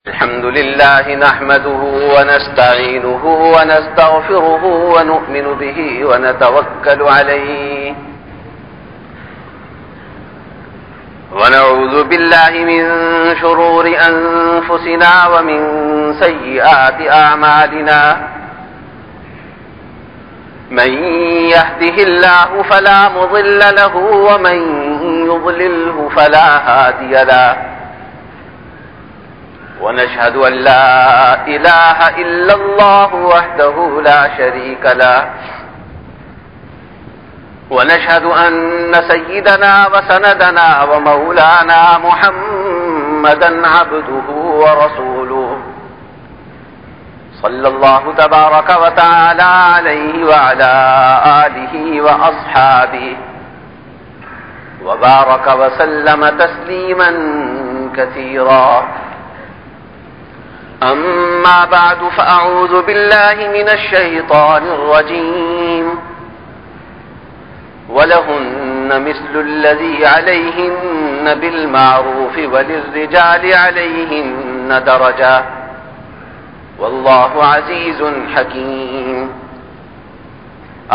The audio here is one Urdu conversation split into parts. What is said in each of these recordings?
الحمد لله نحمده ونستعينه ونستغفره ونؤمن به ونتوكل عليه ونعوذ بالله من شرور أنفسنا ومن سيئات أعمالنا من يهده الله فلا مضل له ومن يضلله فلا هادي له ونشهد أن لا إله إلا الله وحده لا شريك له ونشهد أن سيدنا وسندنا ومولانا محمدا عبده ورسوله صلى الله تبارك وتعالى عليه وعلى آله وأصحابه وبارك وسلم تسليما كثيرا. أما بعد فأعوذ بالله من الشيطان الرجيم ولهن مثل الذي عليهن بالمعروف وللرجال عليهن درجة والله عزيز حكيم.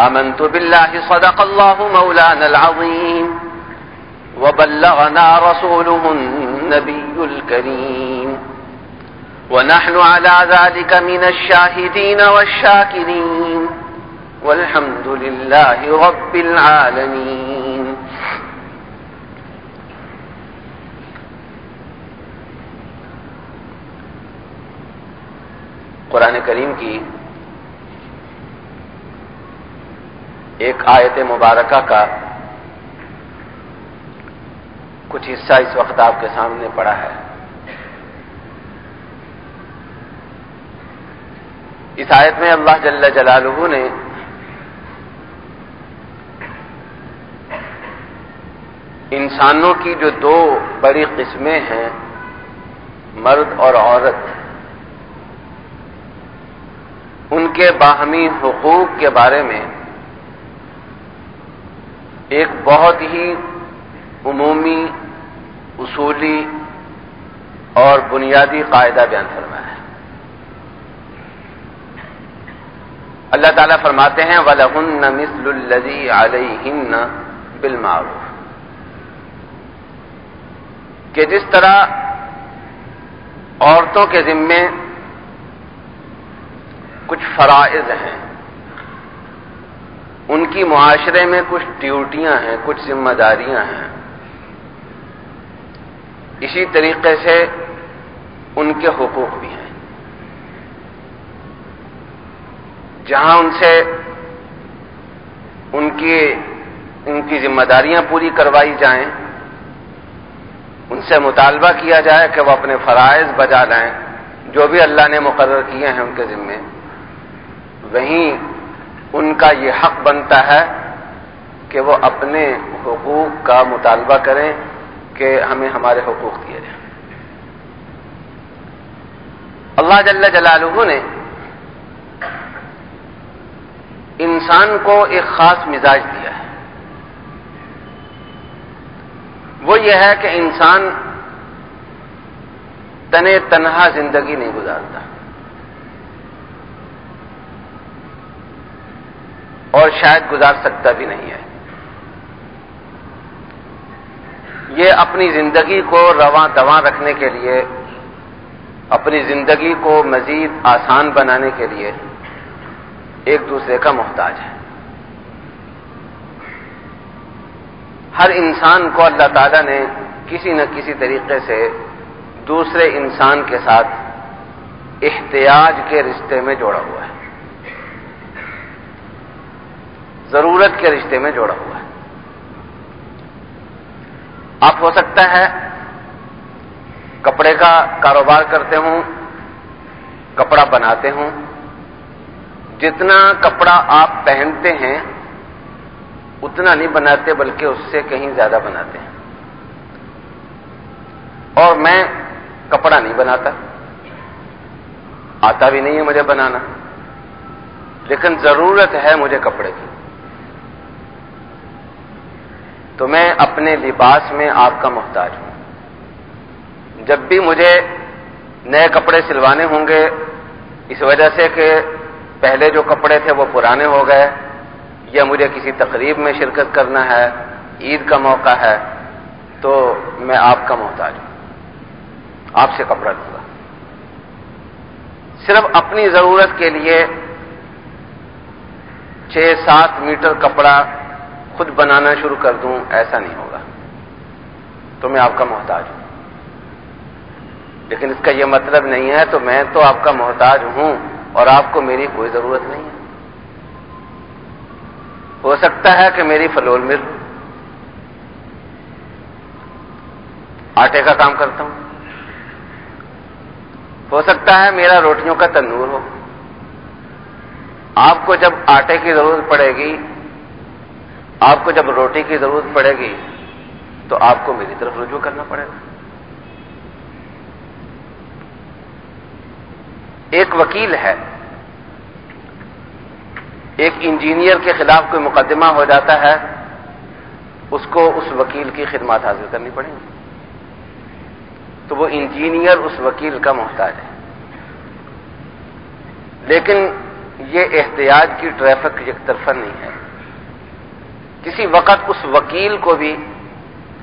آمنت بالله صدق الله مولانا العظيم وبلغنا رسوله النبي الكريم ونحن على ذلك من الشاهدين والشاكرين والحمد لله رب العالمين. قرآن کریم کی ایک آیت مبارکہ کا کچھ حصہ اس وقت آپ کے سامنے پڑا ہے. اس آیت میں اللہ جل جلالہ نے انسانوں کی جو دو بڑی قسمیں ہیں مرد اور عورت، ان کے باہمی حقوق کے بارے میں ایک بہت ہی عمومی، اصولی اور بنیادی قاعدہ بیان فرمایا ہے. اللہ تعالیٰ فرماتے ہیں وَلَهُنَّ مِثْلُ الَّذِي عَلَيْهِنَّ بِالْمَعْرُوفِ، کہ جس طرح عورتوں کے ذمے کچھ فرائض ہیں، ان کی معاشرے میں کچھ ڈیوٹیاں ہیں، کچھ ذمہ داریاں ہیں، اسی طریقے سے ان کے حقوق بھی ہیں. جہاں ان سے ان کی ذمہ داریاں پوری کروائی جائیں، ان سے مطالبہ کیا جائے کہ وہ اپنے فرائض بجا لائیں جو بھی اللہ نے مقرر کیے ہیں ان کے ذمے، وہیں ان کا یہ حق بنتا ہے کہ وہ اپنے حقوق کا مطالبہ کریں کہ ہمیں ہمارے حقوق دیے جائیں. اللہ جل جلالہ نے انسان کو ایک خاص مزاج دیا ہے. وہ یہ ہے کہ انسان تنہا زندگی نہیں گزارتا، اور شاید گزار سکتا بھی نہیں ہے. یہ اپنی زندگی کو رواں دواں رکھنے کے لیے، اپنی زندگی کو مزید آسان بنانے کے لیے ایک دوسرے کا محتاج ہے. ہر انسان کو اللہ تعالیٰ نے کسی نہ کسی طریقے سے دوسرے انسان کے ساتھ احتیاج کے رشتے میں جوڑا ہوا ہے، ضرورت کے رشتے میں جوڑا ہوا ہے. آپ ہو سکتا ہے کپڑے کا کاروبار کرتے ہوں، کپڑا بناتے ہوں، جتنا کپڑا آپ پہنتے ہیں اتنا نہیں بناتے بلکہ اس سے کہیں زیادہ بناتے ہیں. اور میں کپڑا نہیں بناتا، آتا بھی نہیں ہے مجھے بنانا، لیکن ضرورت ہے مجھے کپڑے کی. تو میں اپنے لباس میں آپ کا محتاج ہوں. جب بھی مجھے نئے کپڑے سلوانے ہوں گے اس وجہ سے کہ پہلے جو کپڑے تھے وہ پرانے ہو گئے، یا مجھے کسی تقریب میں شرکت کرنا ہے، عید کا موقع ہے، تو میں آپ کا محتاج ہوں، آپ سے کپڑا لوں گا۔ صرف اپنی ضرورت کے لیے 6-7 میٹر کپڑا خود بنانا شروع کر دوں، ایسا نہیں ہوگا، تو میں آپ کا محتاج ہوں۔ لیکن اس کا یہ مطلب نہیں ہے تو میں تو آپ کا محتاج ہوں اور آپ کو میری کوئی ضرورت نہیں ہے۔ ہو سکتا ہے کہ میری فلول مل، آٹے کا کام کرتا ہوں، ہو سکتا ہے میرا روٹیوں کا تنور ہو، آپ کو جب آٹے کی ضرورت پڑے گی، آپ کو جب روٹی کی ضرورت پڑے گی تو آپ کو میری طرف رجوع کرنا پڑے گا۔ ایک وکیل ہے، ایک انجینئر کے خلاف کوئی مقدمہ ہو جاتا ہے، اس کو اس وکیل کی خدمات حاصل کرنی پڑیں گی، تو وہ انجینئر اس وکیل کا محتاج ہے۔ لیکن یہ احتیاج کی ٹریفک یک طرفہ نہیں ہے، کسی وقت اس وکیل کو بھی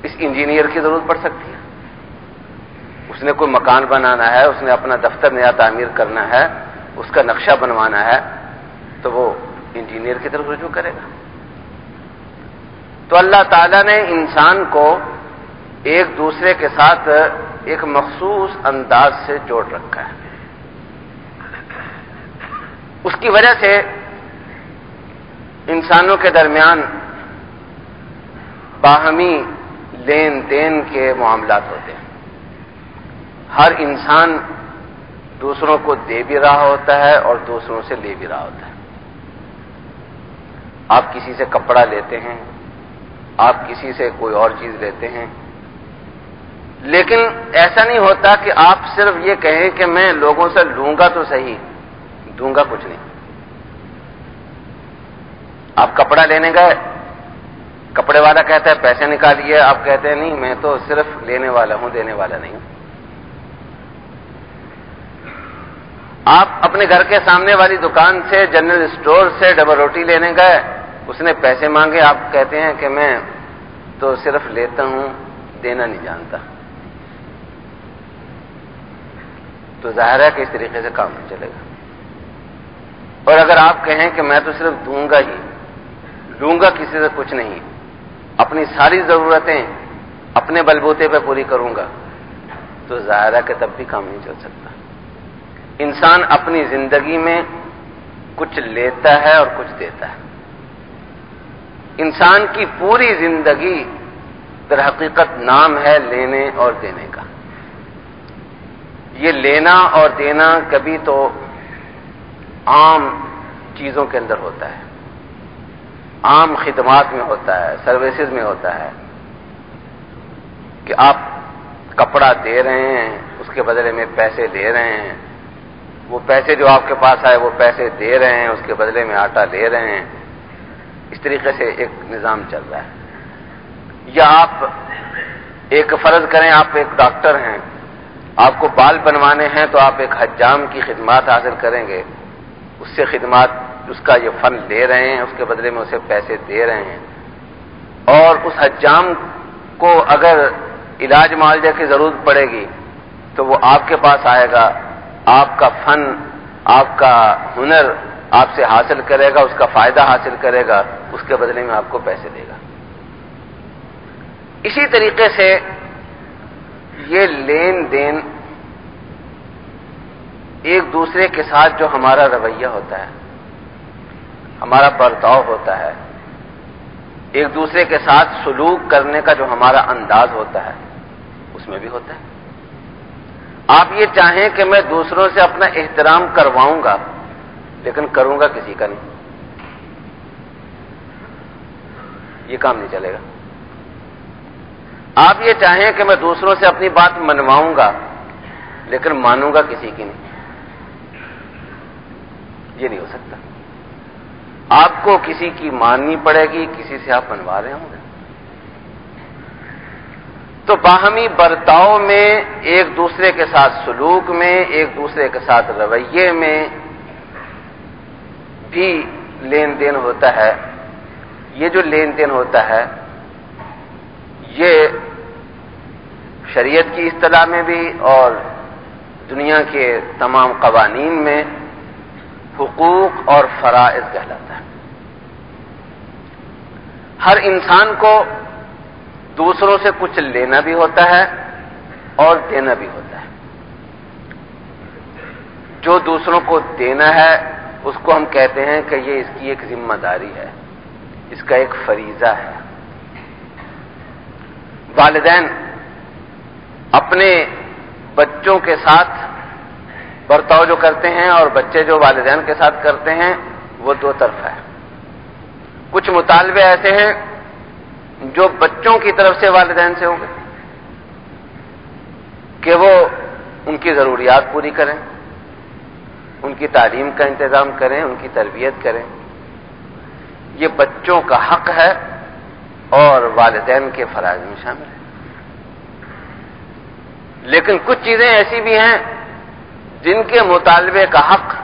اس انجینئر کی ضرورت پڑ سکتی ہے۔ اس نے کوئی مکان بنانا ہے، اس نے اپنا دفتر نیا تعمیر کرنا ہے، اس کا نقشہ بنوانا ہے، تو وہ انجینئر کی طرف رجوع کرے گا۔ تو اللہ تعالیٰ نے انسان کو ایک دوسرے کے ساتھ ایک مخصوص انداز سے جوڑ رکھا ہے۔ اس کی وجہ سے انسانوں کے درمیان باہمی لین دین کے معاملات ہوتے ہیں۔ ہر انسان دوسروں کو دے بھی رہا ہوتا ہے اور دوسروں سے لے بھی رہا ہوتا ہے۔ آپ کسی سے کپڑا لیتے ہیں، آپ کسی سے کوئی اور چیز لیتے ہیں، لیکن ایسا نہیں ہوتا کہ آپ صرف یہ کہیں کہ میں لوگوں سے لوں گا تو صحیح، دوں گا کچھ نہیں۔ آپ کپڑا لینے گئے، کپڑے والا کہتا ہے پیسے نکالیے، آپ کہتے ہیں نہیں میں تو صرف لینے والا ہوں، دینے والا نہیں ہوں۔ آپ اپنے گھر کے سامنے والی دکان سے، جنرل اسٹور سے ڈبل روٹی لینے گئے، اس نے پیسے مانگے، آپ کہتے ہیں کہ میں تو صرف لیتا ہوں، دینا نہیں جانتا، تو ظاہر ہے کہ اس طریقے سے کام نہیں چلے گا۔ اور اگر آپ کہیں کہ میں تو صرف دوں گا ہی، لوں گا کسی سے کچھ نہیں، اپنی ساری ضرورتیں اپنے بلبوتے پہ پوری کروں گا، تو ظاہر ہے کہ تب بھی کام نہیں چل سکتا۔ انسان اپنی زندگی میں کچھ لیتا ہے اور کچھ دیتا ہے۔ انسان کی پوری زندگی در حقیقت نام ہے لینے اور دینے کا۔ یہ لینا اور دینا کبھی تو عام چیزوں کے اندر ہوتا ہے، عام خدمات میں ہوتا ہے، سروسز میں ہوتا ہے، کہ آپ کپڑا دے رہے ہیں، اس کے بدلے میں پیسے لے رہے ہیں، وہ پیسے جو آپ کے پاس آئے وہ پیسے دے رہے ہیں، اس کے بدلے میں آٹا لے رہے ہیں۔ اس طریقے سے ایک نظام چل رہا ہے۔ یا آپ ایک فرض کریں آپ ایک ڈاکٹر ہیں، آپ کو بال بنوانے ہیں تو آپ ایک حجام کی خدمات حاصل کریں گے، اس سے خدمات، اس کا یہ فن لے رہے ہیں، اس کے بدلے میں اسے پیسے دے رہے ہیں، اور اس حجام کو اگر علاج معالجہ کی ضرورت پڑے گی تو وہ آپ کے پاس آئے گا، آپ کا فن، آپ کا ہنر آپ سے حاصل کرے گا، اس کا فائدہ حاصل کرے گا، اس کے بدلے میں آپ کو پیسے دے گا۔ اسی طریقے سے یہ لین دین ایک دوسرے کے ساتھ جو ہمارا رویہ ہوتا ہے، ہمارا برتاؤ ہوتا ہے، ایک دوسرے کے ساتھ سلوک کرنے کا جو ہمارا انداز ہوتا ہے، اس میں بھی ہوتا ہے۔ آپ یہ چاہیں کہ میں دوسروں سے اپنا احترام کرواؤں گا، لیکن کروں گا کسی کا نہیں، یہ کام نہیں چلے گا۔ آپ یہ چاہیں کہ میں دوسروں سے اپنی بات منواؤں گا، لیکن مانوں گا کسی کی نہیں، یہ نہیں ہو سکتا۔ آپ کو کسی کی ماننی پڑے گی، کسی سے آپ منوا رہے ہوں گے۔ تو باہمی برتاؤ میں، ایک دوسرے کے ساتھ سلوک میں، ایک دوسرے کے ساتھ رویے میں بھی لین دین ہوتا ہے. یہ جو لین دین ہوتا ہے یہ شریعت کی اصطلاح میں بھی اور دنیا کے تمام قوانین میں حقوق اور فرائض کہلاتا ہے. ہر انسان کو دوسروں سے کچھ لینا بھی ہوتا ہے اور دینا بھی ہوتا ہے. جو دوسروں کو دینا ہے اس کو ہم کہتے ہیں کہ یہ اس کی ایک ذمہ داری ہے، اس کا ایک فریضہ ہے. والدین اپنے بچوں کے ساتھ برتاؤ جو کرتے ہیں اور بچے جو والدین کے ساتھ کرتے ہیں وہ دو طرفہ ہے. کچھ مطالبے ایسے ہیں جو بچوں کی طرف سے والدین سے ہوں گے کہ وہ ان کی ضروریات پوری کریں، ان کی تعلیم کا انتظام کریں، ان کی تربیت کریں. یہ بچوں کا حق ہے اور والدین کے فرائض میں شامل ہے. لیکن کچھ چیزیں ایسی بھی ہیں جن کے مطالبے کا حق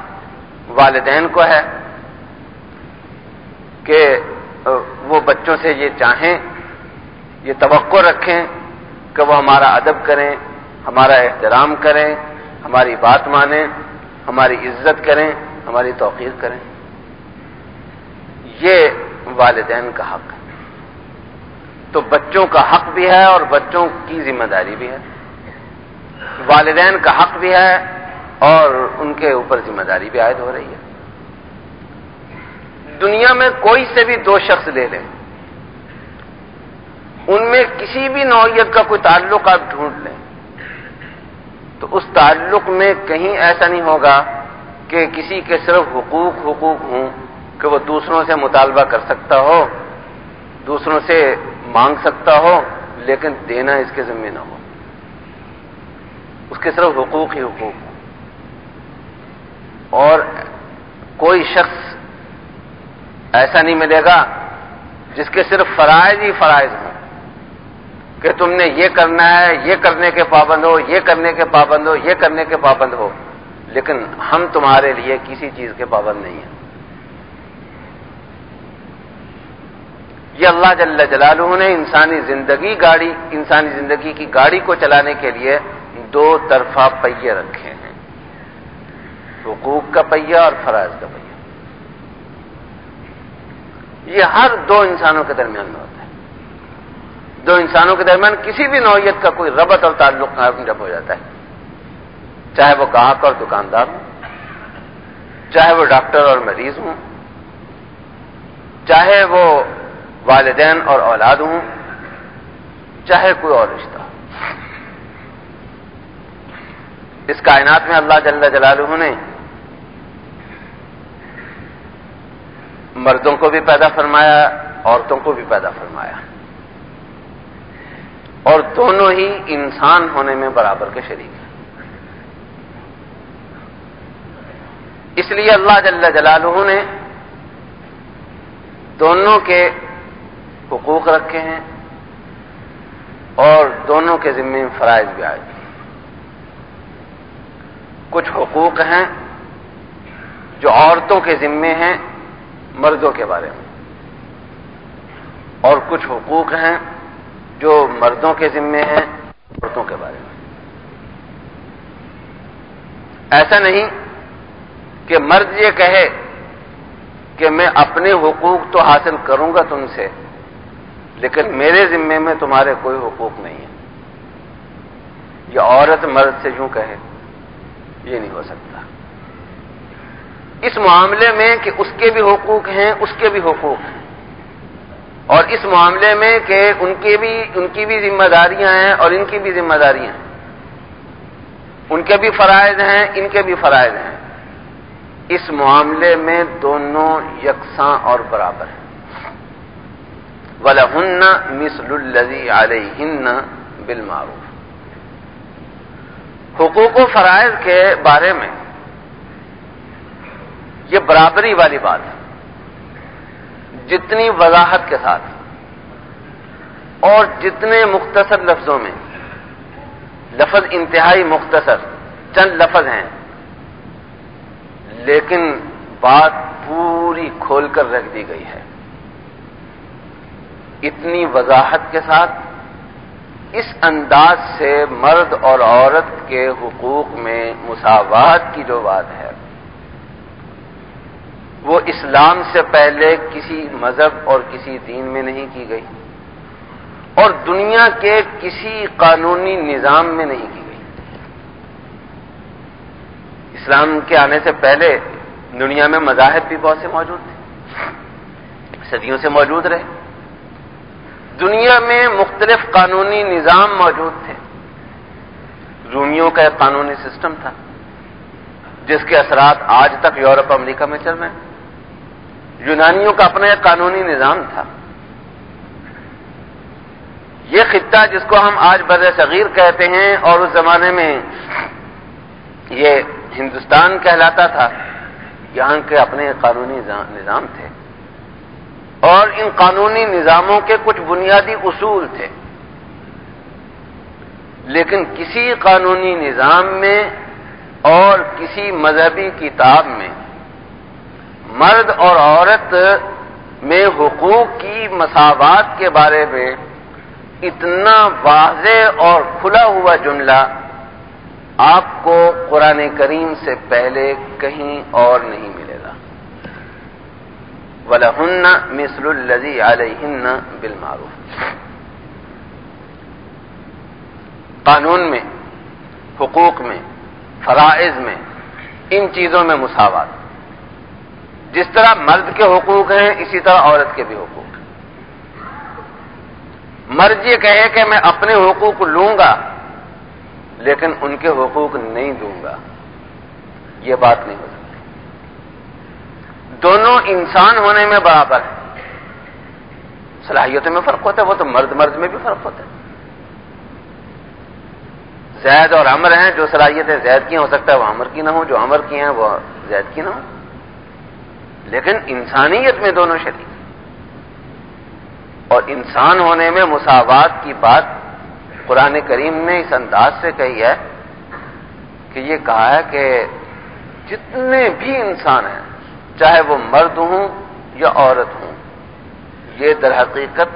والدین کو ہے کہ وہ بچوں سے یہ چاہیں، یہ توقع رکھیں کہ وہ ہمارا ادب کریں، ہمارا احترام کریں، ہماری بات مانیں، ہماری عزت کریں، ہماری توقیر کریں. یہ والدین کا حق ہے. تو بچوں کا حق بھی ہے اور بچوں کی ذمہ داری بھی ہے. والدین کا حق بھی ہے اور ان کے اوپر ذمہ داری بھی عائد ہو رہی ہے. دنیا میں کوئی سے بھی دو شخص لے لیں، ان میں کسی بھی نوعیت کا کوئی تعلق آپ ڈھونڈ لیں تو اس تعلق میں کہیں ایسا نہیں ہوگا کہ کسی کے صرف حقوق ہوں کہ وہ دوسروں سے مطالبہ کر سکتا ہو، دوسروں سے مانگ سکتا ہو، لیکن دینا اس کے ذمہ نہ ہو. اس کے صرف حقوق ہی حقوق ہوں. اور کوئی شخص ایسا نہیں ملے گا جس کے صرف فرائض ہی فرائض ہوں کہ تم نے یہ کرنا ہے، یہ کرنے کے پابند ہو، یہ کرنے کے پابند ہو، یہ کرنے کے پابند ہو، لیکن ہم تمہارے لیے کسی چیز کے پابند نہیں ہیں. یہ اللہ جل جلالہ نے انسانی زندگی کی گاڑی کو چلانے کے لیے دو طرفہ پہیے رکھے ہیں، حقوق کا پہیہ اور فرائض کا پہیہ. یہ ہر دو انسانوں کے درمیان میں ہوتا ہے. دو انسانوں کے درمیان کسی بھی نوعیت کا کوئی ربط اور تعلق قائم جب ہو جاتا ہے، چاہے وہ گاہک اور دکاندار ہوں، چاہے وہ ڈاکٹر اور مریض ہوں، چاہے وہ والدین اور اولاد ہوں، چاہے کوئی اور رشتہ. اس کائنات میں اللہ جل جلالہ نے مردوں کو بھی پیدا فرمایا، عورتوں کو بھی پیدا فرمایا، اور دونوں ہی انسان ہونے میں برابر کے شریک ہیں. اس لیے اللہ جل جلالہ نے دونوں کے حقوق رکھے ہیں اور دونوں کے ذمے فرائض بھی آئے. کچھ حقوق ہیں جو عورتوں کے ذمے ہیں مردوں کے بارے میں، اور کچھ حقوق ہیں جو مردوں کے ذمے ہیں عورتوں کے بارے میں. ایسا نہیں کہ مرد یہ کہے کہ میں اپنے حقوق تو حاصل کروں گا تم سے، لیکن میرے ذمے میں تمہارے کوئی حقوق نہیں ہے. یہ عورت مرد سے یوں کہے، یہ نہیں ہو سکتا. اس معاملے میں کہ اس کے بھی حقوق ہیں، اس کے بھی حقوق ہیں، اور اس معاملے میں کہ ان کی بھی ذمہ داریاں ہیں اور ان کی بھی ذمہ داریاں ہیں، ان کے بھی فرائض ہیں، ان کے بھی فرائض ہیں. اس معاملے میں دونوں یکساں اور برابر ہیں. وَلَهُنَّ مِثْلُ الَّذِي عَلَيْهِنَّ بِالْمَعْرُوفِ. حقوق و فرائض کے بارے میں یہ برابری والی بات ہے. جتنی وضاحت کے ساتھ اور جتنے مختصر لفظوں میں، لفظ انتہائی مختصر، چند لفظ ہیں، لیکن بات پوری کھول کر رکھ دی گئی ہے، اتنی وضاحت کے ساتھ، اس انداز سے مرد اور عورت کے حقوق میں مساوات کی جو بات ہے وہ اسلام سے پہلے کسی مذہب اور کسی دین میں نہیں کی گئی، اور دنیا کے کسی قانونی نظام میں نہیں کی گئی۔ اسلام کے آنے سے پہلے دنیا میں مذاہب بھی بہت سے موجود تھے، صدیوں سے موجود رہے، دنیا میں مختلف قانونی نظام موجود تھے۔ رومیوں کا ایک قانونی سسٹم تھا جس کے اثرات آج تک یورپ امریکہ میں چل رہے ہیں، یونانیوں کا اپنا ایک قانونی نظام تھا۔ یہ خطہ جس کو ہم آج بر صغیر کہتے ہیں اور اس زمانے میں یہ ہندوستان کہلاتا تھا، یہاں کے اپنے قانونی نظام تھے، اور ان قانونی نظاموں کے کچھ بنیادی اصول تھے، لیکن کسی قانونی نظام میں اور کسی مذہبی کتاب میں مرد اور عورت میں حقوق کی مساوات کے بارے میں اتنا واضح اور کھلا ہوا جملہ آپ کو قرآن کریم سے پہلے کہیں اور نہیں ملے گا۔ وَلَهُنَّ مِثْلُ الَّذِي عَلَيْهِنَّ بِالْمَعْرُوفِ، قانون میں، حقوق میں، فرائض میں، ان چیزوں میں مساوات، جس طرح مرد کے حقوق ہیں اسی طرح عورت کے بھی حقوق ہیں۔ مرد یہ کہے کہ میں اپنے حقوق لوں گا لیکن ان کے حقوق نہیں دوں گا، یہ بات نہیں ہو سکتی۔ دونوں انسان ہونے میں برابر ہیں، صلاحیتوں میں فرق ہوتا ہے، وہ تو مرد میں بھی فرق ہوتا ہے۔ زید اور عمر ہیں، جو صلاحیتیں زید کی ہو سکتا ہے وہ عمر کی نہ ہو، جو عمر کی ہیں وہ زید کی نہ ہو، لیکن انسانیت میں دونوں شریک ہیں۔ اور انسان ہونے میں مساوات کی بات قرآن کریم نے اس انداز سے کہی ہے کہ یہ کہا ہے کہ جتنے بھی انسان ہیں، چاہے وہ مرد ہوں یا عورت ہوں، یہ در حقیقت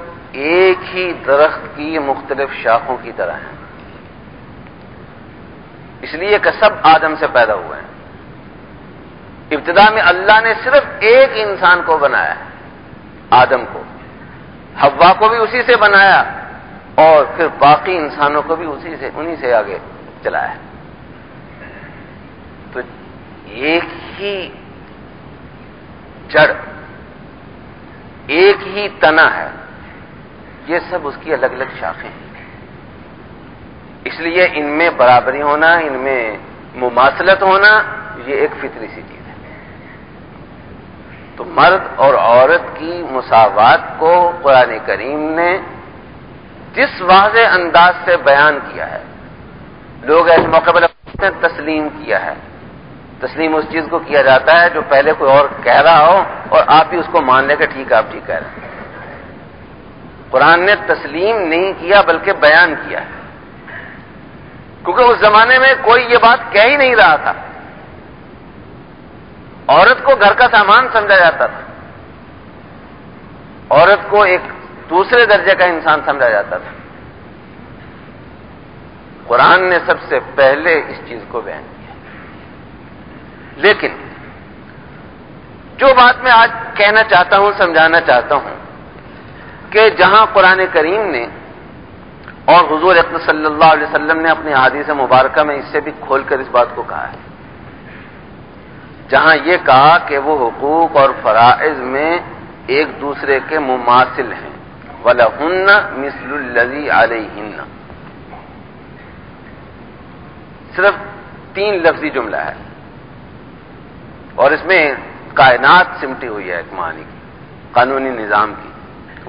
ایک ہی درخت کی مختلف شاخوں کی طرح ہیں، اس لیے کہ سب آدم سے پیدا ہوئے ہیں۔ ابتدا میں اللہ نے صرف ایک انسان کو بنایا ہے، آدم کو، حوا کو بھی اسی سے بنایا، اور پھر باقی انسانوں کو بھی انہی سے آگے چلایا ہے۔ تو ایک ہی جڑ، ایک ہی تنا ہے، یہ سب اس کی الگ الگ شاخیں ہیں، اس لیے ان میں برابری ہونا، ان میں مماثلت ہونا، یہ ایک فطری سی چیز ہے۔ تو مرد اور عورت کی مساوات کو قرآن کریم نے جس واضح انداز سے بیان کیا ہے، لوگ ایسے موقع پر تسلیم کیا ہے۔ تسلیم اس چیز کو کیا جاتا ہے جو پہلے کوئی اور کہہ رہا ہو اور آپ ہی اس کو مان لے کہ ٹھیک ہے آپ ٹھیک کہہ رہے ہیں۔ قرآن نے تسلیم نہیں کیا بلکہ بیان کیا ہے، کیونکہ اس زمانے میں کوئی یہ بات کہہ ہی نہیں رہا تھا۔ عورت کو گھر کا سامان سمجھا جاتا تھا، عورت کو ایک دوسرے درجے کا انسان سمجھا جاتا تھا۔ قرآن نے سب سے پہلے اس چیز کو بیان کیا۔ لیکن جو بات میں آج کہنا چاہتا ہوں، سمجھانا چاہتا ہوں کہ جہاں قرآن کریم نے اور حضور اکرم صلی اللہ علیہ وسلم نے اپنی احادیث مبارکہ میں اس سے بھی کھول کر اس بات کو کہا ہے، جہاں یہ کہا کہ وہ حقوق اور فرائض میں ایک دوسرے کے مماثل ہیں، وَلَهُنَّ مِثْلُ الَّذِي عَلَيْهِنَّ، صرف 3 لفظی جملہ ہے اور اس میں کائنات سمٹی ہوئی ہے ایک معنی کی، قانونی نظام کی،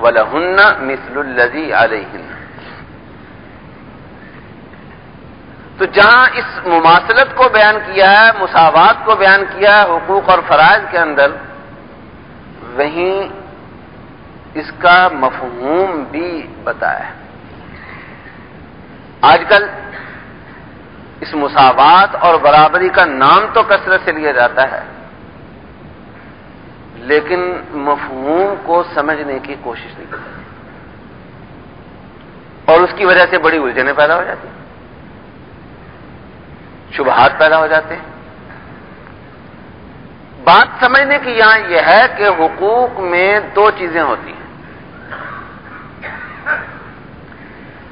وَلَهُنَّ مِثْلُ الَّذِي عَلَيْهِنَّ۔ تو جہاں اس مماثلت کو بیان کیا ہے، مساوات کو بیان کیا ہے حقوق اور فرائض کے اندر، وہیں اس کا مفہوم بھی بتایا۔ آج کل اس مساوات اور برابری کا نام تو کثرت سے لیا جاتا ہے، لیکن مفہوم کو سمجھنے کی کوشش نہیں کرتے، اور اس کی وجہ سے بڑی الجھنیں پیدا ہو جاتی ہیں، شبہات پیدا ہو جاتے ہیں۔ بات سمجھنے کی یہاں یہ ہے کہ حقوق میں دو چیزیں ہوتی ہیں۔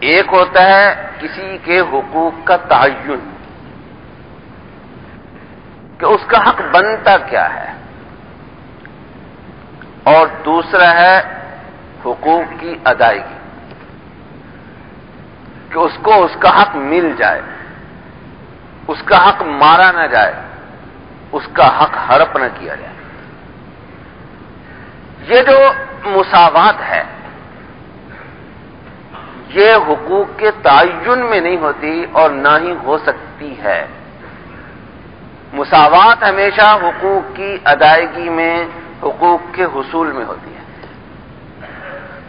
ایک ہوتا ہے کسی کے حقوق کا تعین، کہ اس کا حق بنتا کیا ہے، اور دوسرا ہے حقوق کی ادائیگی، کہ اس کو اس کا حق مل جائے، اس کا حق مارا نہ جائے، اس کا حق ہڑپ نہ کیا جائے۔ یہ جو مساوات ہے یہ حقوق کے تعین میں نہیں ہوتی اور نہ ہی ہو سکتی ہے۔ مساوات ہمیشہ حقوق کی ادائیگی میں، حقوق کے حصول میں ہوتی ہے۔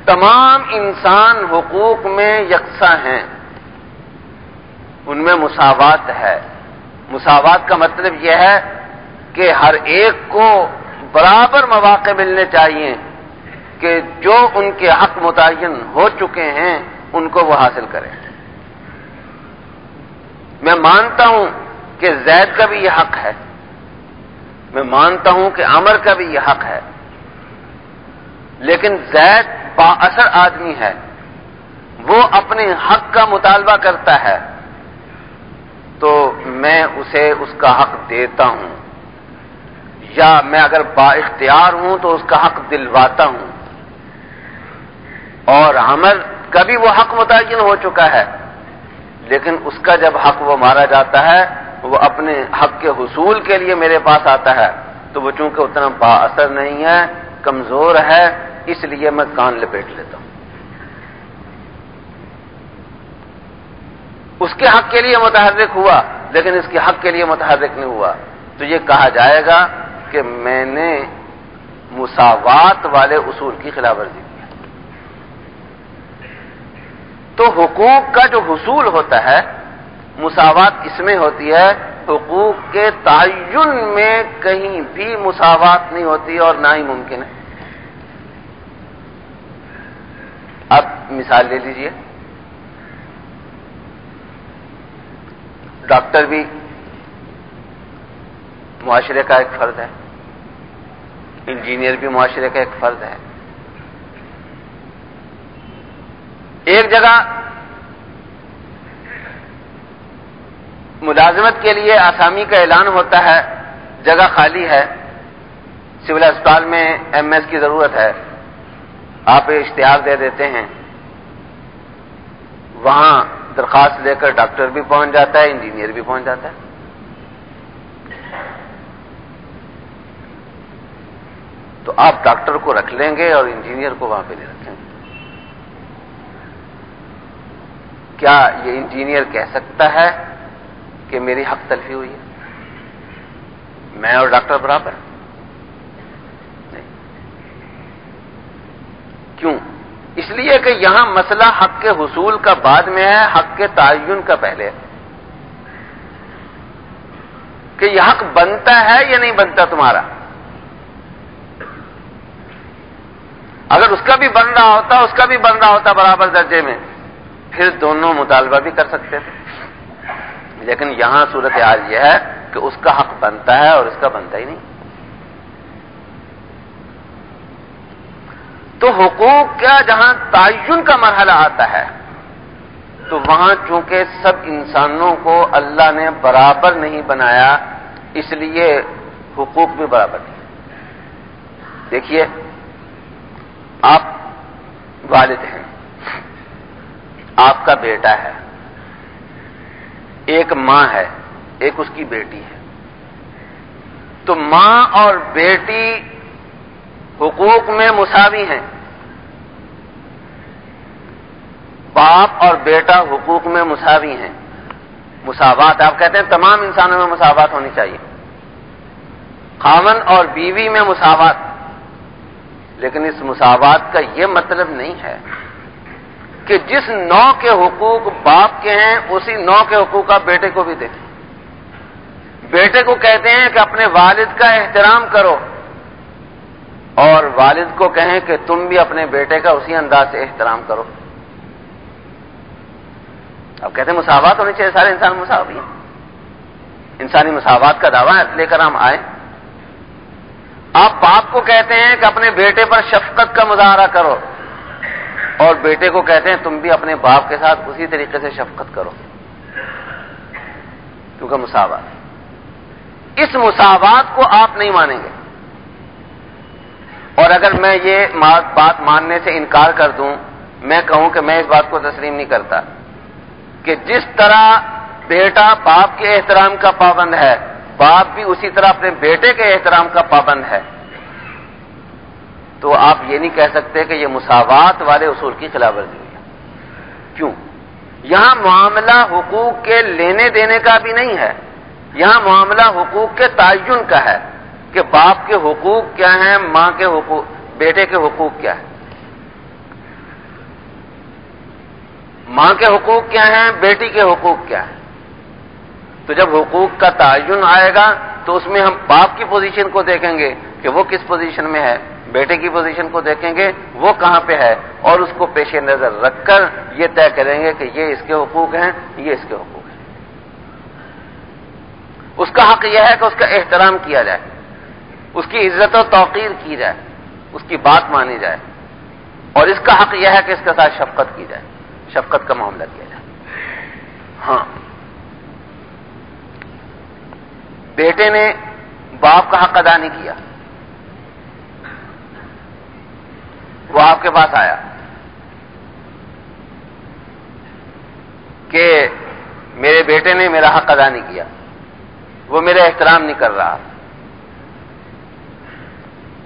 تمام انسان حقوق میں یکساں ہیں، ان میں مساوات ہے۔ مساوات کا مطلب یہ ہے کہ ہر ایک کو برابر مواقع ملنے چاہیے کہ جو ان کے حق متعین ہو چکے ہیں ان کو وہ حاصل کریں۔ میں مانتا ہوں کہ زید کا بھی یہ حق ہے، میں مانتا ہوں کہ عمر کا بھی یہ حق ہے، لیکن زید با اثر آدمی ہے، وہ اپنے حق کا مطالبہ کرتا ہے تو میں اسے اس کا حق دیتا ہوں، یا میں اگر با اختیار ہوں تو اس کا حق دلواتا ہوں۔ اور عمر کا بھی وہ حق متعین ہو چکا ہے، لیکن اس کا جب حق وہ مارا جاتا ہے وہ اپنے حق کے حصول کے لیے میرے پاس آتا ہے، تو وہ چونکہ اتنا با اثر نہیں ہے، کمزور ہے، اس لیے میں کان لپیٹ لیتا ہوں۔ اس کے حق کے لیے متحرک ہوا لیکن اس کے حق کے لیے متحرک نہیں ہوا، تو یہ کہا جائے گا کہ میں نے مساوات والے اصول کی خلاف ورزی کی۔ تو حقوق کا جو حصول ہوتا ہے مساوات اس میں ہوتی ہے، حقوق کے تعین میں کہیں بھی مساوات نہیں ہوتی اور نہ ہی ممکن ہے۔ اب مثال لے لیجئے، ڈاکٹر بھی معاشرے کا ایک فرد ہے، انجینئر بھی معاشرے کا ایک فرد ہے۔ ایک جگہ ملازمت کے لیے آسامی کا اعلان ہوتا ہے، جگہ خالی ہے، سول اسپتال میں ایم ایس کی ضرورت ہے، آپ اشتہار دے دیتے ہیں، وہاں درخواست لے کر ڈاکٹر بھی پہنچ جاتا ہے، انجینئر بھی پہنچ جاتا ہے۔ تو آپ ڈاکٹر کو رکھ لیں گے اور انجینئر کو وہاں پہ نہیں رکھیں گے۔ کیا یہ انجینئر کہہ سکتا ہے کہ میری حق تلفی ہوئی ہے، میں اور ڈاکٹر برابر؟ نہیں۔ کیوں؟ اس لیے کہ یہاں مسئلہ حق کے حصول کا بعد میں ہے، حق کے تعین کا پہلے ہے، کہ یہ حق بنتا ہے یا نہیں بنتا تمہارا۔ اگر اس کا بھی بن رہا ہوتا، اس کا بھی بن رہا ہوتا برابر درجے میں، پھر دونوں مطالبہ بھی کر سکتے تھے، لیکن یہاں صورتحال یہ ہے کہ اس کا حق بنتا ہے اور اس کا بنتا ہی نہیں۔ تو حقوق کا جہاں تعین کا مرحلہ آتا ہے تو وہاں چونکہ سب انسانوں کو اللہ نے برابر نہیں بنایا، اس لیے حقوق بھی برابر نہیں۔ دیکھیے، آپ والد ہیں، آپ کا بیٹا ہے، ایک ماں ہے، ایک اس کی بیٹی ہے، تو ماں اور بیٹی حقوق میں مساوی ہیں، باپ اور بیٹا حقوق میں مساوی ہیں۔ مساوات آپ کہتے ہیں تمام انسانوں میں مساوات ہونی چاہیے، خاوند اور بیوی میں مساوات، لیکن اس مساوات کا یہ مطلب نہیں ہے کہ جس نوع کے حقوق باپ کے ہیں اسی نوع کے حقوق آپ بیٹے کو بھی دیں. بیٹے کو کہتے ہیں کہ اپنے والد کا احترام کرو، اور والد کو کہیں کہ تم بھی اپنے بیٹے کا اسی انداز سے احترام کرو. اب کہتے ہیں مساوات ہونی چاہیے، سارے انسان مساوی ہیں. انسانی مساوات کا دعویٰ لے کر ہم آئے. آپ باپ کو کہتے ہیں کہ اپنے بیٹے پر شفقت کا مظاہرہ کرو، اور بیٹے کو کہتے ہیں تم بھی اپنے باپ کے ساتھ اسی طریقے سے شفقت کرو، کیونکہ مساوات. اس مساوات کو آپ نہیں مانیں گے. اور اگر میں یہ بات ماننے سے انکار کر دوں، میں کہوں کہ میں اس بات کو تسلیم نہیں کرتا کہ جس طرح بیٹا باپ کے احترام کا پابند ہے، باپ بھی اسی طرح اپنے بیٹے کے احترام کا پابند ہے، تو آپ یہ نہیں کہہ سکتے کہ یہ مساوات والے اصول کی خلاف ورزی ہوئی ہے. کیوں؟ یہاں معاملہ حقوق کے لینے دینے کا بھی نہیں ہے، یہاں معاملہ حقوق کے تعین کا ہے کہ باپ کے حقوق کیا ہیں، ماں کے حقوق، بیٹے کے حقوق کیا ہیں. ماں کے حقوق کیا ہیں، بیٹی کے حقوق کیا ہیں. تو جب حقوق کا تعین آئے گا تو اس میں ہم باپ کی پوزیشن کو دیکھیں گے کہ وہ کس پوزیشن میں ہے، بیٹے کی پوزیشن کو دیکھیں گے وہ کہاں پہ ہے، اور اس کو پیش نظر رکھ کر یہ طے کریں گے کہ یہ اس کے حقوق ہیں، یہ اس کے حقوق ہیں. اس کا حق یہ ہے کہ اس کا احترام کیا جائے، اس کی عزت و توقیر کی جائے، اس کی بات مانی جائے، اور اس کا حق یہ ہے کہ اس کے ساتھ شفقت کی جائے، شفقت کا معاملہ کیا جائے. ہاں، بیٹے نے باپ کا حق ادا نہیں کیا، وہ آپ کے پاس آیا کہ میرے بیٹے نے میرا حق ادا نہیں کیا، وہ میرا احترام نہیں کر رہا.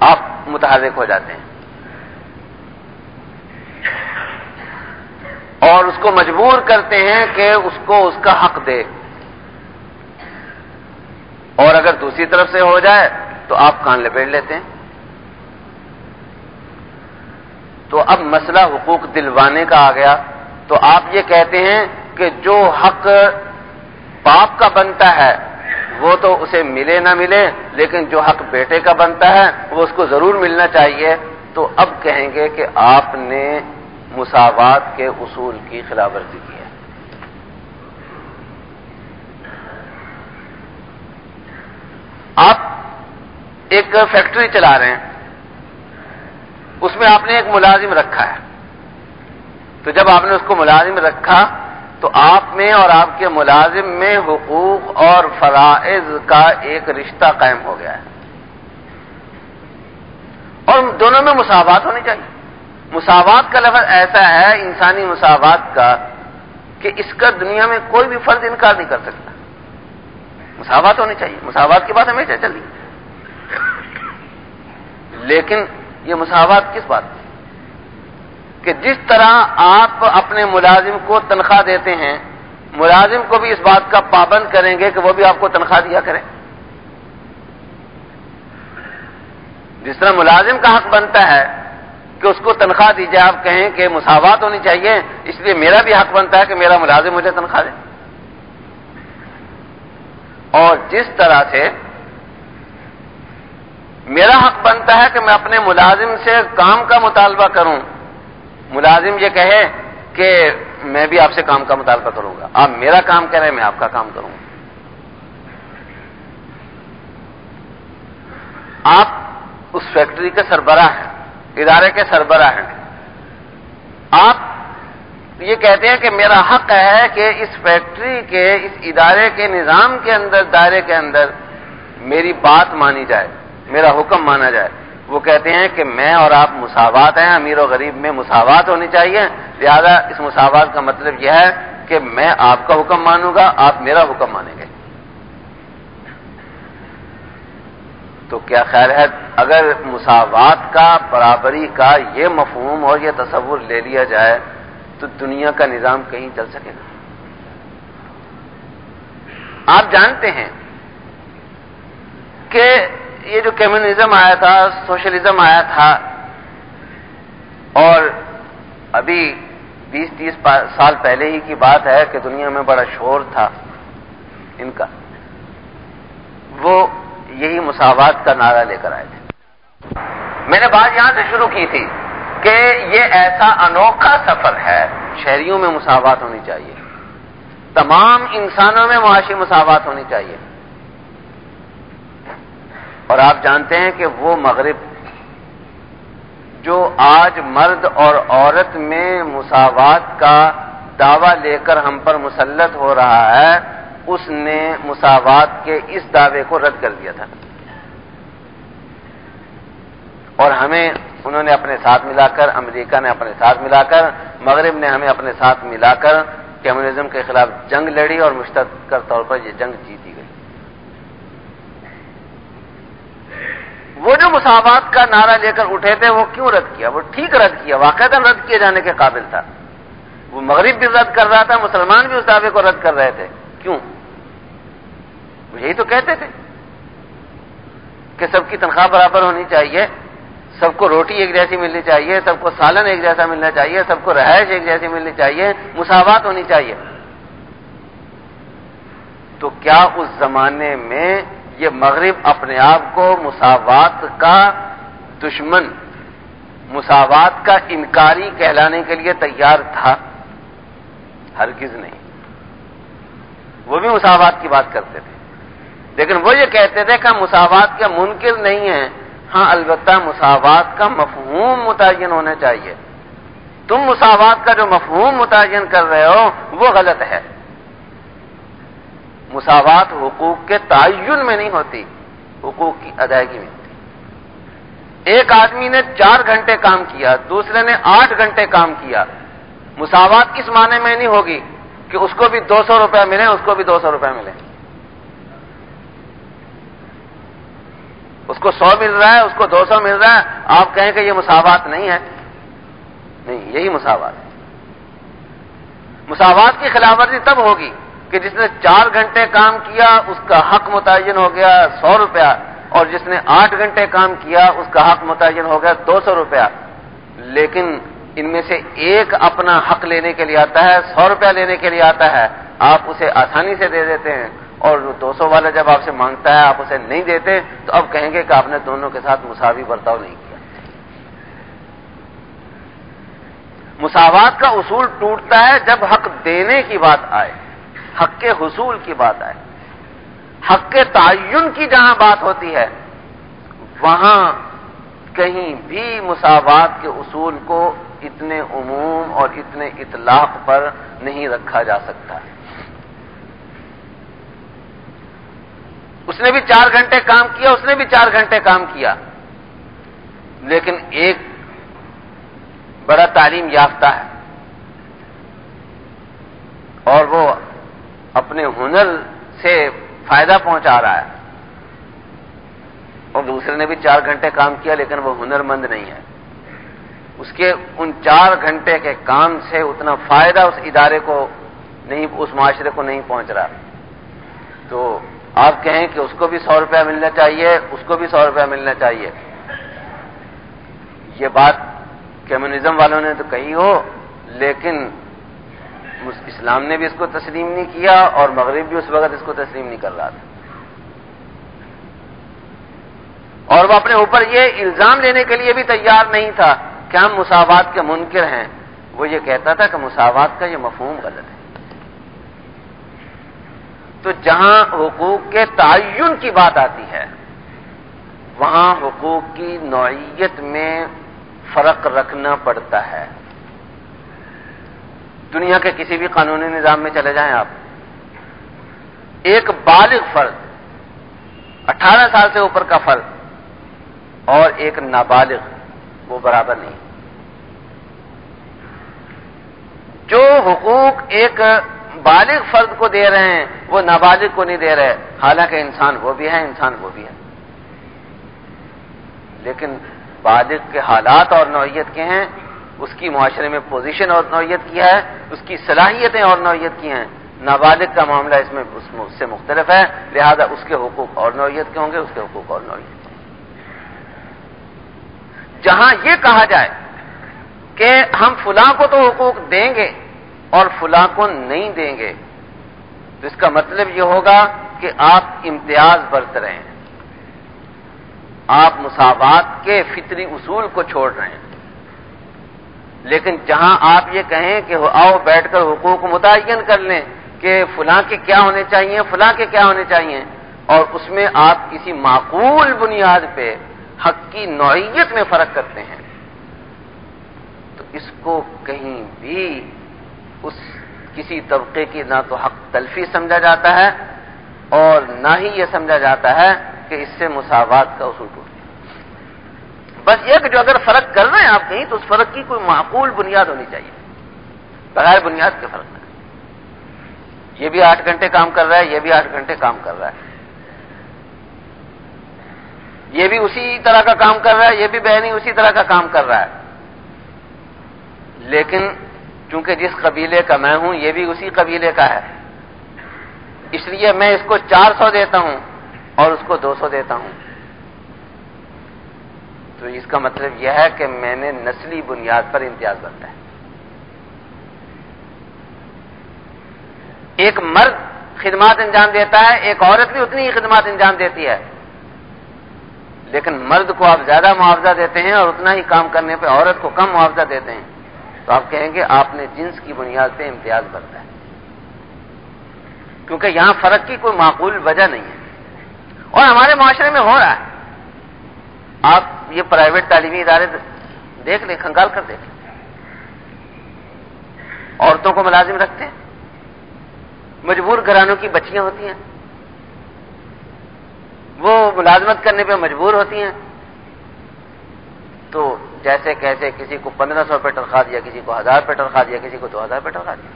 آپ متحرک ہو جاتے ہیں اور اس کو مجبور کرتے ہیں کہ اس کو اس کا حق دے، اور اگر دوسری طرف سے ہو جائے تو آپ کان لپیٹ لیتے ہیں. تو اب مسئلہ حقوق دلوانے کا آ گیا. تو آپ یہ کہتے ہیں کہ جو حق باپ کا بنتا ہے وہ تو اسے ملے نہ ملے، لیکن جو حق بیٹے کا بنتا ہے وہ اس کو ضرور ملنا چاہیے. تو اب کہیں گے کہ آپ نے مساوات کے اصول کی خلاف ورزی کی ہے. آپ ایک فیکٹری چلا رہے ہیں، اس میں آپ نے ایک ملازم رکھا ہے. تو جب آپ نے اس کو ملازم رکھا تو آپ میں اور آپ کے ملازم میں حقوق اور فرائض کا ایک رشتہ قائم ہو گیا ہے، اور دونوں میں مساوات ہونی چاہیے. مساوات کا لفظ ایسا ہے انسانی مساوات کا کہ اس کا دنیا میں کوئی بھی فرد انکار نہیں کر سکتا. مساوات ہونی چاہیے، مساوات کی بات ہمیشہ چلی. لیکن یہ مساوات کس بات کی؟ کہ جس طرح آپ اپنے ملازم کو تنخواہ دیتے ہیں، ملازم کو بھی اس بات کا پابند کریں گے کہ وہ بھی آپ کو تنخواہ دیا کریں. جس طرح ملازم کا حق بنتا ہے کہ اس کو تنخواہ دیجیے، آپ کہیں کہ مساوات ہونی چاہیے، اس لیے میرا بھی حق بنتا ہے کہ میرا ملازم مجھے تنخواہ دے. اور جس طرح سے میرا حق بنتا ہے کہ میں اپنے ملازم سے کام کا مطالبہ کروں، ملازم یہ کہے کہ میں بھی آپ سے کام کا مطالبہ کروں گا، آپ میرا کام کہہ رہے ہیں میں آپ کا کام کروں گا. آپ اس فیکٹری کے سربراہ ہیں، ادارے کے سربراہ ہیں. آپ یہ کہتے ہیں کہ میرا حق ہے کہ اس فیکٹری کے، اس ادارے کے نظام کے اندر، دائرے کے اندر میری بات مانی جائے، میرا حکم مانا جائے. وہ کہتے ہیں کہ میں اور آپ مساوات ہیں، امیر و غریب میں مساوات ہونی چاہیے، لہذا اس مساوات کا مطلب یہ ہے کہ میں آپ کا حکم مانوں گا، آپ میرا حکم مانیں گے. تو کیا خیال ہے اگر مساوات کا، برابری کا یہ مفہوم اور یہ تصور لے لیا جائے تو دنیا کا نظام کہیں چل سکے گا؟ آپ جانتے ہیں کہ یہ جو کمیونزم آیا تھا، سوشلزم آیا تھا، اور ابھی 20-30 سال پہلے ہی کی بات ہے کہ دنیا میں بڑا شور تھا ان کا، وہ یہی مساوات کا نعرہ لے کر آئے تھے۔ میں نے بات یہاں سے شروع کی تھی کہ یہ ایسا انوکھا سفر ہے، شہریوں میں مساوات ہونی چاہیے، تمام انسانوں میں معاشی مساوات ہونی چاہیے۔ اور آپ جانتے ہیں کہ وہ مغرب جو آج مرد اور عورت میں مساوات کا دعویٰ لے کر ہم پر مسلط ہو رہا ہے، اس نے مساوات کے اس دعوے کو رد کر دیا تھا، اور ہمیں انہوں نے اپنے ساتھ ملا کر، امریکہ نے اپنے ساتھ ملا کر، مغرب نے ہمیں اپنے ساتھ ملا کر کمیونزم کے خلاف جنگ لڑی اور مشترکہ طور پر یہ جنگ جیتی گئی۔ وہ جو مساوات کا نعرہ لے کر اٹھے تھے وہ کیوں رد کیا؟ وہ ٹھیک رد کیا، واقعتاً رد کیے جانے کے قابل تھا۔ وہ مغرب بھی رد کر رہا تھا، مسلمان بھی اس دعوے کو رد کر رہے تھے۔ کیوں؟ وہ یہی تو کہتے تھے کہ سب کی تنخواہ برابر ہونی چاہیے، سب کو روٹی ایک جیسی ملنی چاہیے، سب کو سالن ایک جیسا ملنا چاہیے، سب کو رہائش ایک جیسی ملنی چاہیے، مساوات ہونی چاہیے۔ تو کیا اس زمانے میں یہ مغرب اپنے آپ کو مساوات کا دشمن، مساوات کا انکاری کہلانے کے لیے تیار تھا؟ ہرگز نہیں۔ وہ بھی مساوات کی بات کرتے تھے، لیکن وہ یہ کہتے تھے کہ ہم مساوات کے منکر نہیں ہیں، ہاں البتہ مساوات کا مفہوم متعین ہونا چاہیے۔ تم مساوات کا جو مفہوم متعین کر رہے ہو وہ غلط ہے۔ مساوات حقوق کے تعین میں نہیں ہوتی، حقوق کی ادائیگی میں ہوتی۔ ایک آدمی نے 4 گھنٹے کام کیا، دوسرے نے 8 گھنٹے کام کیا، مساوات اس معنی میں نہیں ہوگی کہ اس کو بھی 200 روپے ملے، اس کو بھی 200 روپے ملے، اس کو 100 مل رہا ہے، اس کو 200 مل رہا ہے، آپ کہیں کہ یہ مساوات نہیں ہے؟ نہیں، یہی مساوات ہے۔ مساوات کی خلاف ورزی تب ہوگی کہ جس نے 4 گھنٹے کام کیا اس کا حق متعین ہو گیا 100 روپیہ، اور جس نے 8 گھنٹے کام کیا اس کا حق متعین ہو گیا 200 روپیہ۔ لیکن ان میں سے ایک اپنا حق لینے کے لیے آتا ہے، 100 روپیہ لینے کے لیے آتا ہے، آپ اسے آسانی سے دے دیتے ہیں، اور 200 والا جب آپ سے مانگتا ہے آپ اسے نہیں دیتے، تو اب کہیں گے کہ آپ نے دونوں کے ساتھ مساوی برتاؤ نہیں کیا۔ مساوات کا اصول ٹوٹتا ہے جب حق دینے کی بات آئے، حق کے حصول کی بات آئے۔ حق کے تعین کی جہاں بات ہوتی ہے وہاں کہیں بھی مساوات کے اصول کو اتنے عموم اور اتنے اطلاق پر نہیں رکھا جا سکتا۔ اس نے بھی 4 گھنٹے کام کیا، اس نے بھی 4 گھنٹے کام کیا، لیکن ایک بڑا تعلیم یافتہ ہے اور وہ اپنے ہنر سے فائدہ پہنچا رہا ہے، اور دوسرے نے بھی 4 گھنٹے کام کیا لیکن وہ ہنر مند نہیں ہے، اس کے ان 4 گھنٹے کے کام سے اتنا فائدہ اس ادارے کو نہیں، اس معاشرے کو نہیں پہنچ رہا، تو آپ کہیں کہ اس کو بھی 100 روپیہ ملنا چاہیے، اس کو بھی 100 روپیہ ملنا چاہیے۔ یہ بات کمیونزم والوں نے تو کہی ہو، لیکن اسلام نے بھی اس کو تسلیم نہیں کیا اور مغرب بھی اس وقت اس کو تسلیم نہیں کر رہا تھا، اور وہ اپنے اوپر یہ الزام لینے کے لیے بھی تیار نہیں تھا کہ ہم مساوات کے منکر ہیں۔ وہ یہ کہتا تھا کہ مساوات کا یہ مفہوم غلط ہے۔ تو جہاں حقوق کے تعین کی بات آتی ہے وہاں حقوق کی نوعیت میں فرق رکھنا پڑتا ہے۔ دنیا کے کسی بھی قانونی نظام میں چلے جائیں آپ، ایک بالغ فرد، 18 سال سے اوپر کا فرد اور ایک نابالغ، وہ برابر نہیں۔ جو حقوق ایک بالغ فرد کو دے رہے ہیں وہ نابالغ کو نہیں دے رہے، حالانکہ انسان وہ بھی ہے، انسان وہ بھی ہے، لیکن بالغ کے حالات اور نوعیت کے ہیں، اس کی معاشرے میں پوزیشن اور نوعیت کی ہے، اس کی صلاحیتیں اور نوعیت کی ہیں۔ نابالغ کا معاملہ اس میں اس سے مختلف ہے، لہذا اس کے حقوق اور نوعیت کے ہوں گے، اس کے حقوق اور نوعیت کے ہوں گے۔ جہاں یہ کہا جائے کہ ہم فلاں کو تو حقوق دیں گے اور فلاں کو نہیں دیں گے، تو اس کا مطلب یہ ہوگا کہ آپ امتیاز برت رہے ہیں، آپ مساوات کے فطری اصول کو چھوڑ رہے ہیں۔ لیکن جہاں آپ یہ کہیں کہ آؤ بیٹھ کر حقوق متعین کر لیں کہ فلاں کے کیا ہونے چاہیے، فلاں کے کیا ہونے چاہیے، اور اس میں آپ کسی معقول بنیاد پہ حق کی نوعیت میں فرق کرتے ہیں، تو اس کو کہیں بھی اس کسی طبقے کی نہ تو حق تلفی سمجھا جاتا ہے اور نہ ہی یہ سمجھا جاتا ہے کہ اس سے مساوات کا اصول ٹوٹ گیا۔ بس یہ کہ جو اگر فرق کر رہے ہیں آپ کہیں تو اس فرق کی کوئی معقول بنیاد ہونی چاہیے، بغیر بنیاد کے فرق نہ۔ یہ بھی 8 گھنٹے کام کر رہا ہے، یہ بھی 8 گھنٹے کام کر رہا ہے، یہ بھی اسی طرح کا کام کر رہا ہے، یہ بھی بہنی اسی طرح کا کام کر رہا ہے، لیکن چونکہ جس قبیلے کا میں ہوں یہ بھی اسی قبیلے کا ہے، اس لیے میں اس کو 400 دیتا ہوں اور اس کو 200 دیتا ہوں، تو اس کا مطلب یہ ہے کہ میں نے نسلی بنیاد پر امتیاز برتا ہے۔ ایک مرد خدمات انجام دیتا ہے، ایک عورت بھی اتنی ہی خدمات انجام دیتی ہے، لیکن مرد کو آپ زیادہ معاوضہ دیتے ہیں اور اتنا ہی کام کرنے پہ عورت کو کم معاوضہ دیتے ہیں، تو آپ کہیں گے آپ نے جنس کی بنیاد پہ امتیاز برتا ہے، کیونکہ یہاں فرق کی کوئی معقول وجہ نہیں ہے۔ اور ہمارے معاشرے میں ہو رہا ہے، آپ یہ پرائیویٹ تعلیمی ادارے دیکھ لیں، کھنگال کر دیکھ لیں، عورتوں کو ملازم رکھتے ہیں، مجبور گھرانوں کی بچیاں ہوتی ہیں، وہ ملازمت کرنے پہ مجبور ہوتی ہیں، تو جیسے کیسے کسی کو 1500 پہ تنخواہ دیا، کسی کو 1000 پہ تنخواہ دیا، کسی کو 2000 پہ تنخواہ دیا۔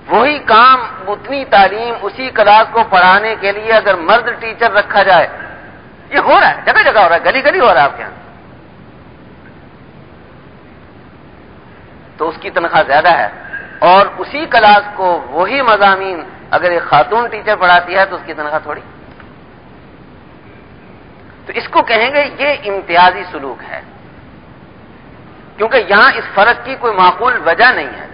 وہی کام، اتنی تعلیم، اسی کلاس کو پڑھانے کے لیے اگر مرد ٹیچر رکھا جائے، یہ ہو رہا ہے، جگہ جگہ ہو رہا ہے، گلی گلی ہو رہا ہے آپ کے یہاں، تو اس کی تنخواہ زیادہ ہے، اور اسی کلاس کو وہی مضامین اگر ایک خاتون ٹیچر پڑھاتی ہے تو اس کی تنخواہ تھوڑی۔ تو اس کو کہیں گے یہ امتیازی سلوک ہے، کیونکہ یہاں اس فرق کی کوئی معقول وجہ نہیں ہے۔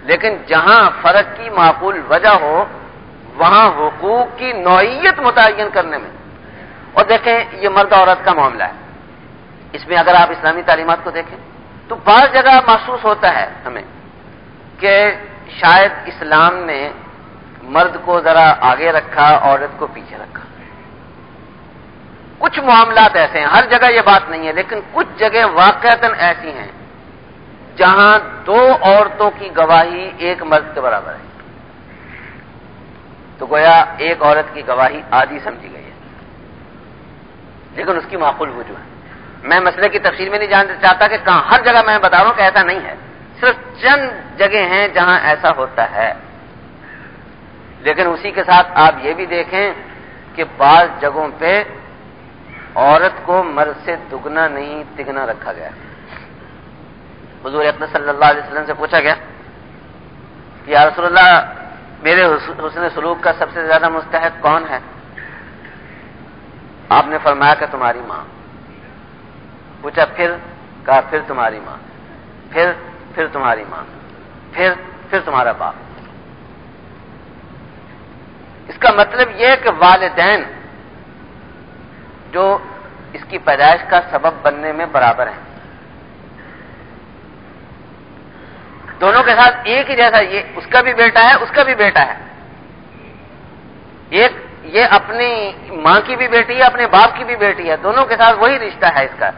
لیکن جہاں فرق کی معقول وجہ ہو وہاں حقوق کی نوعیت متعین کرنے میں، اور دیکھیں یہ مرد عورت کا معاملہ ہے، اس میں اگر آپ اسلامی تعلیمات کو دیکھیں تو بعض جگہ محسوس ہوتا ہے ہمیں کہ شاید اسلام نے مرد کو ذرا آگے رکھا، عورت کو پیچھے رکھا۔ کچھ معاملات ایسے ہیں، ہر جگہ یہ بات نہیں ہے، لیکن کچھ جگہ واقعتاً ایسی ہیں جہاں 2 عورتوں کی گواہی ایک مرد کے برابر ہے، تو گویا ایک عورت کی گواہی آدھی سمجھی گئی ہے، لیکن اس کی معقول وجوہ ہے۔ میں مسئلے کی تفصیل میں نہیں جاننا چاہتا کہ کہاں، ہر جگہ میں بتا رہا ہوں کہ ایسا نہیں ہے، صرف چند جگہ ہیں جہاں ایسا ہوتا ہے، لیکن اسی کے ساتھ آپ یہ بھی دیکھیں کہ بعض جگہوں پہ عورت کو مرد سے دگنا نہیں تگنا رکھا گیا۔ حضور اقدس صلی اللہ علیہ وسلم سے پوچھا گیا کہ یا رسول اللہ میرے حسن سلوک کا سب سے زیادہ مستحق کون ہے؟ آپ نے فرمایا کہ تمہاری ماں۔ پوچھا پھر؟ کہا پھر تمہاری ماں، پھر تمہاری ماں، پھر تمہارا باپ۔ اس کا مطلب یہ کہ والدین جو اس کی پیدائش کا سبب بننے میں برابر ہیں، دونوں کے ساتھ ایک ہی جیسا، یہ اس کا بھی بیٹا ہے، اس کا بھی بیٹا ہے، ایک یہ اپنی ماں کی بھی بیٹی ہے، اپنے باپ کی بھی بیٹی ہے، دونوں کے ساتھ وہی رشتہ ہے اس کا،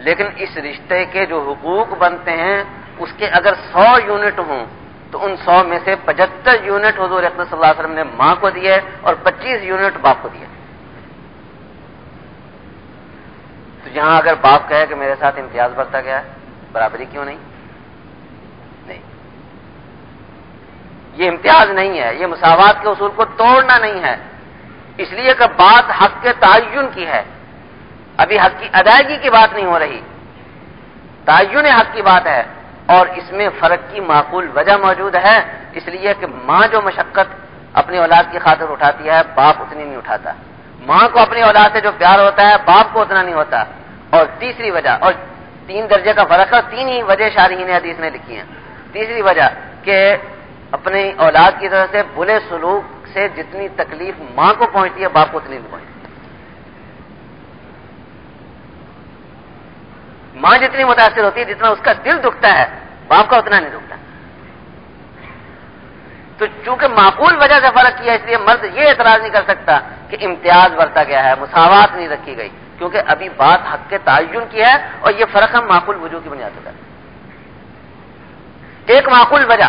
لیکن اس رشتے کے جو حقوق بنتے ہیں اس کے اگر 100 یونٹ ہوں تو ان 100 میں سے 75 یونٹ حضور اقدس صلی اللہ علیہ وسلم نے ماں کو دیے اور 25 یونٹ باپ کو دیے۔ تو یہاں اگر باپ کہے کہ میرے ساتھ امتیاز برتا گیا ہے، برابری کیوں نہیں؟ نہیں، یہ امتیاز نہیں ہے، یہ مساوات کے اصول کو توڑنا نہیں ہے، اس لیے کہ بات حق کے تعین کی ہے، ابھی حق کی ادائیگی کی بات نہیں ہو رہی، تعین حق کی بات ہے، اور اس میں فرق کی معقول وجہ موجود ہے، اس لیے کہ ماں جو مشقت اپنی اولاد کی خاطر اٹھاتی ہے باپ اتنی نہیں اٹھاتا، ماں کو اپنی اولاد سے جو پیار ہوتا ہے باپ کو اتنا نہیں ہوتا، اور تیسری وجہ، اور 3 درجے کا فرق ہے، اور 3 ہی وجہ شارحین حدیث نے لکھی ہیں۔ تیسری وجہ کہ اپنی اولاد کی طرف سے برے سلوک سے جتنی تکلیف ماں کو پہنچتی ہے باپ کو اتنی نہیں پہنچتی۔ ماں جتنی متاثر ہوتی ہے، جتنا اس کا دل دکھتا ہے، باپ کا اتنا نہیں دکھتا۔ تو چونکہ معقول وجہ سے فرق کیا، اس لیے مرد یہ اعتراض نہیں کر سکتا کہ امتیاز برتا گیا ہے، مساوات نہیں رکھی گئی، کیونکہ ابھی بات حق کے تعین کی ہے، اور یہ فرق ہم معقول وجوہ کی بنیاد پر کرتے ہیں۔ ایک معقول وجہ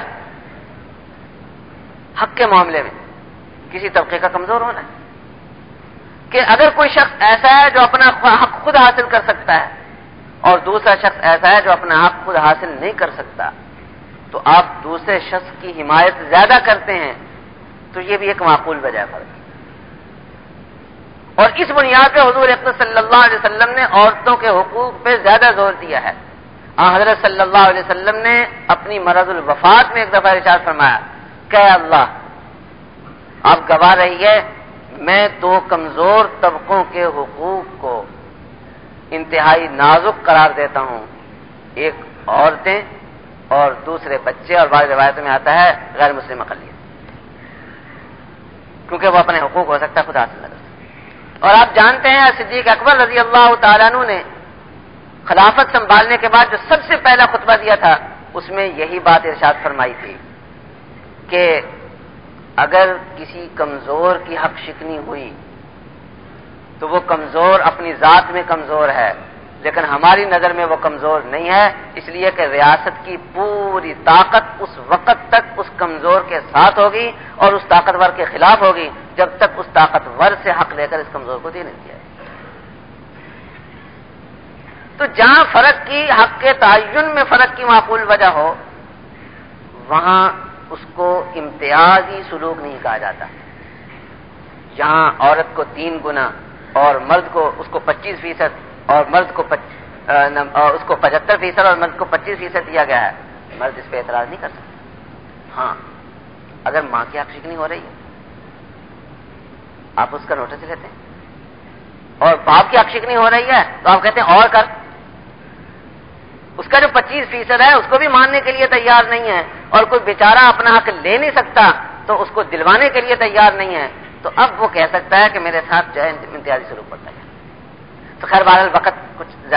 حق کے معاملے میں کسی طبقے کا کمزور ہونا ہے، کہ اگر کوئی شخص ایسا ہے جو اپنا حق خود حاصل کر سکتا ہے، اور دوسرا شخص ایسا ہے جو اپنا حق خود حاصل نہیں کر سکتا، تو آپ دوسرے شخص کی حمایت زیادہ کرتے ہیں، تو یہ بھی ایک معقول وجہ ہے فرق۔ اور اس بنیاد پہ حضور اکرم صلی اللہ علیہ وسلم نے عورتوں کے حقوق پہ زیادہ زور دیا ہے۔ حضرت صلی اللہ علیہ وسلم نے اپنی مرض الوفات میں ایک دفعہ ارشاد فرمایا کہ اللہ، آپ گواہ رہیے، میں 2 کمزور طبقوں کے حقوق کو انتہائی نازک قرار دیتا ہوں، ایک عورتیں اور دوسرے بچے، اور بعض روایتوں میں آتا ہے غیر مسلم اقلیت، کیونکہ وہ اپنے حقوق ہو سکتا ہے خود حاصل نہ کر سکتا۔ اور آپ جانتے ہیں صدیق اکبر رضی اللہ تعالیٰ عنہ نے خلافت سنبھالنے کے بعد جو سب سے پہلا خطبہ دیا تھا، اس میں یہی بات ارشاد فرمائی تھی کہ اگر کسی کمزور کی حق شکنی ہوئی تو وہ کمزور اپنی ذات میں کمزور ہے، لیکن ہماری نظر میں وہ کمزور نہیں ہے، اس لیے کہ ریاست کی پوری طاقت اس وقت تک اس کمزور کے ساتھ ہوگی اور اس طاقتور کے خلاف ہوگی جب تک اس طاقتور سے حق لے کر اس کمزور کو دے نہیں دیا۔ تو جہاں فرق کی حق کے تعین میں فرق کی معقول وجہ ہو، وہاں اس کو امتیازی سلوک نہیں کہا جاتا۔ جہاں عورت کو 3 گنا اور مرد کو اس کو 25% اور مرد کو اس کو 75% اور مرد کو 25% دیا گیا ہے، مرد اس پہ اعتراض نہیں کر سکتا۔ ہاں، اگر ماں کی حق شکنی ہو رہی ہے آپ اس کا نوٹس لیتے ہیں، اور باپ کی حق شکنی ہو رہی ہے تو آپ کہتے ہیں اور کر۔ اس کا جو 25% ہے اس کو بھی ماننے کے لیے تیار نہیں ہے، اور کوئی بیچارہ اپنا حق لے نہیں سکتا تو اس کو دلوانے کے لیے تیار نہیں ہے، تو اب وہ کہہ سکتا ہے کہ میرے ساتھ جو ہے امتیازی سلوک کرتا ہے۔ تو خیر بہرحال وقت کچھ زیادہ